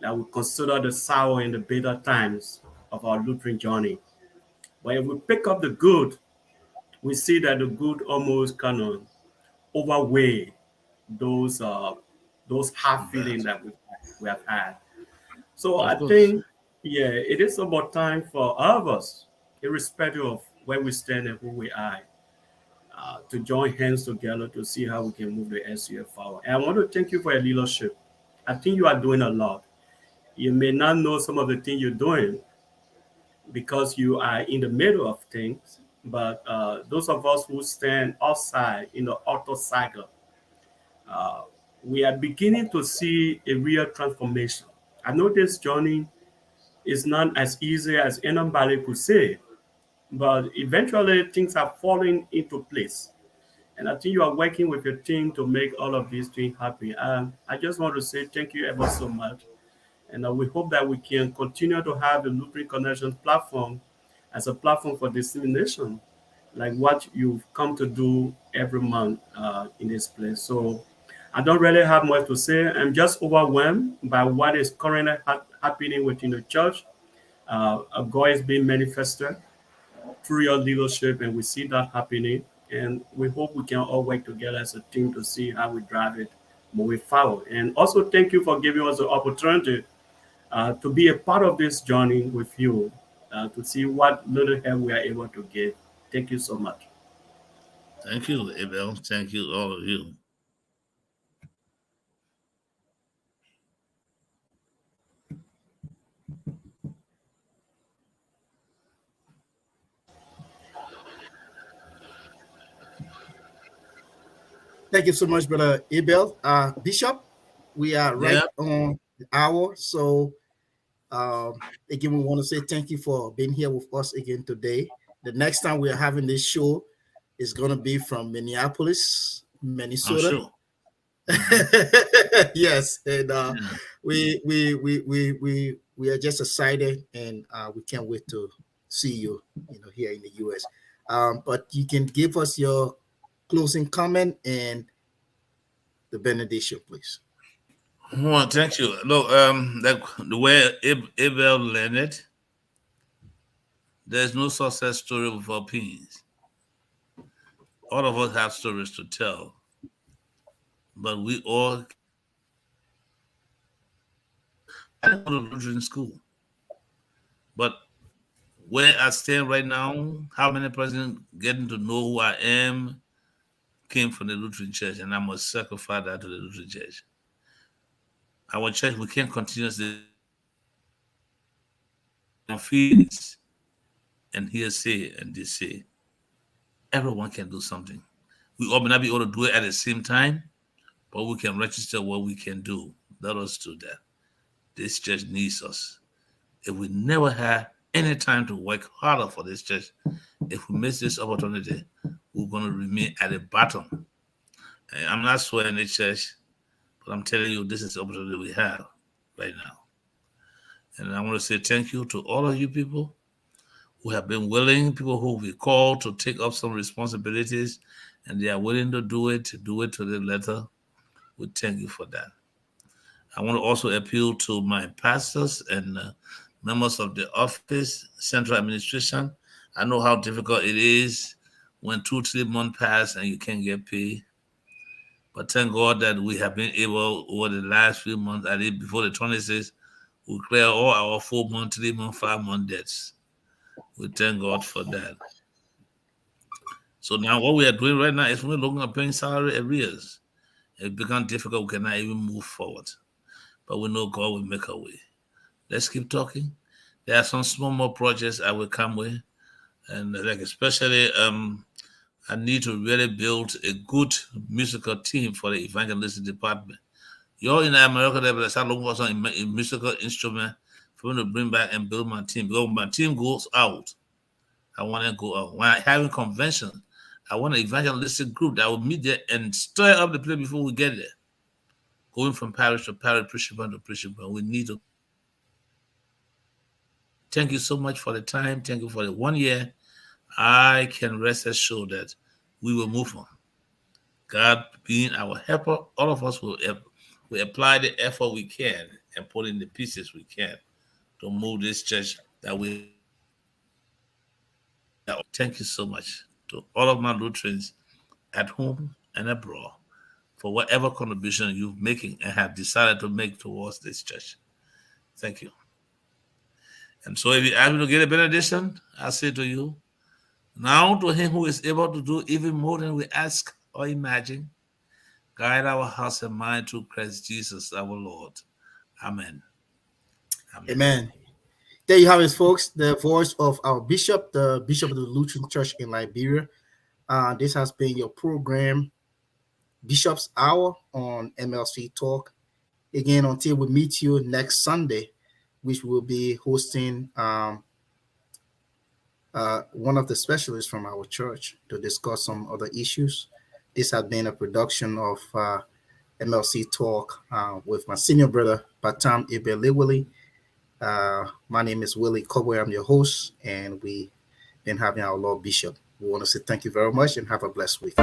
that we consider the sour and the bitter times of our Lutheran journey. But if we pick up the good, we see that the good almost kind of overweigh those uh, those hard feelings but that we have had. So I of course, think, yeah, it is about time for all of us, irrespective of where we stand and who we are, to join hands together to see how we can move the SUF forward. And I want to thank you for your leadership. I think you are doing a lot. You may not know some of the things you're doing because you are in the middle of things, but those of us who stand outside in the auto cycle, uh, we are beginning to see a real transformation. I know this journey is not as easy as anybody could say, but eventually things are falling into place. And I think you are working with your team to make all of these things happen. I just want to say thank you ever so much. And we hope that we can continue to have the Lutheran Connections platform as a platform for dissemination, like what you've come to do every month in this place. So I don't really have much to say. I'm just overwhelmed by what is currently happening within the church. God is being manifested through your leadership, and we see that happening. And we hope we can all work together as a team to see how we drive it moving forward. And also, thank you for giving us the opportunity to be a part of this journey with you, to see what little help we are able to give. Thank you so much. thank you, Abel. Thank you, all of you. Thank you so much, Brother Abel. Bishop, we are right Yeah, on the hour. So, again, we want to say thank you for being here with us again today. The next time we are having this show is going to be from Minneapolis, I'm Minnesota. sure. Hmm. Yes, and Yeah, we are just excited, and we can't wait to see you, here in the U.S. But you can give us your closing comment and the benediction, please. well, thank you. Look, like the way Abel learned it, there's no success story without pains. All of us have stories to tell, but we all I didn't go to Lutheran school. But where I stand right now, how many person getting to know who I am came from the Lutheran Church, and I must sacrifice that to the Lutheran Church. Our church, we can't continuously on feelings and hearsay and they say everyone can do something. We all may not be able to do it at the same time, but we can register what we can do. Let us do that. This church needs us. If we never had any time to work harder for this church, if we miss this opportunity, we're going to remain at the bottom. And I'm not swearing the church, but I'm telling you, this is the opportunity we have right now. And I want to say thank you to all of you people who have been willing, people who we called to take up some responsibilities, and they are willing to do it to the letter. We thank you for that. I want to also appeal to my pastors and members of the office, central administration. I know how difficult it is when 2, 3 months pass and you can't get paid. But thank God that we have been able over the last few months, at least before the 26th, we clear all our 4 month, 3 month, 5 month debts. We thank God for that. So now what we are doing right now is we're looking at paying salary arrears. It becomes difficult. We cannot even move forward. But we know God will make a way. Let's keep talking. There are some small more projects I will come with, and like especially I need to really build a good musical team for the evangelistic department. You're in America there, but I start looking for some musical instrument for me to bring back and build my team. Because when my team goes out, I want to go out. When I having convention, I want an evangelistic group that will meet there and stir up the place before we get there. Going from parish to parish, preaching to preaching, but we need to. Thank you so much for the time. Thank you for the 1 year. I can rest assured that we will move on. God being our helper, all of us will apply the effort we can and put in the pieces we can to move this church that we. Thank you so much to all of my Lutherans at home and abroad for whatever contribution you're making and have decided to make towards this church. Thank you. And so if you ask me to get a benediction, I say to you, now to him who is able to do even more than we ask or imagine, guide our hearts and mind through Christ Jesus our Lord. Amen. Amen. Amen. There you have it, folks. The voice of our bishop, the bishop of the Lutheran Church in Liberia. This has been your program, Bishop's Hour on MLC Talk. Again, until we meet you next Sunday, which will be hosting one of the specialists from our church to discuss some other issues. This has been a production of MLC Talk with my senior brother, Batam Ibelewili. My name is Willie Cobway. I'm your host, and we've been having our Lord Bishop. We want to say thank you very much and have a blessed week.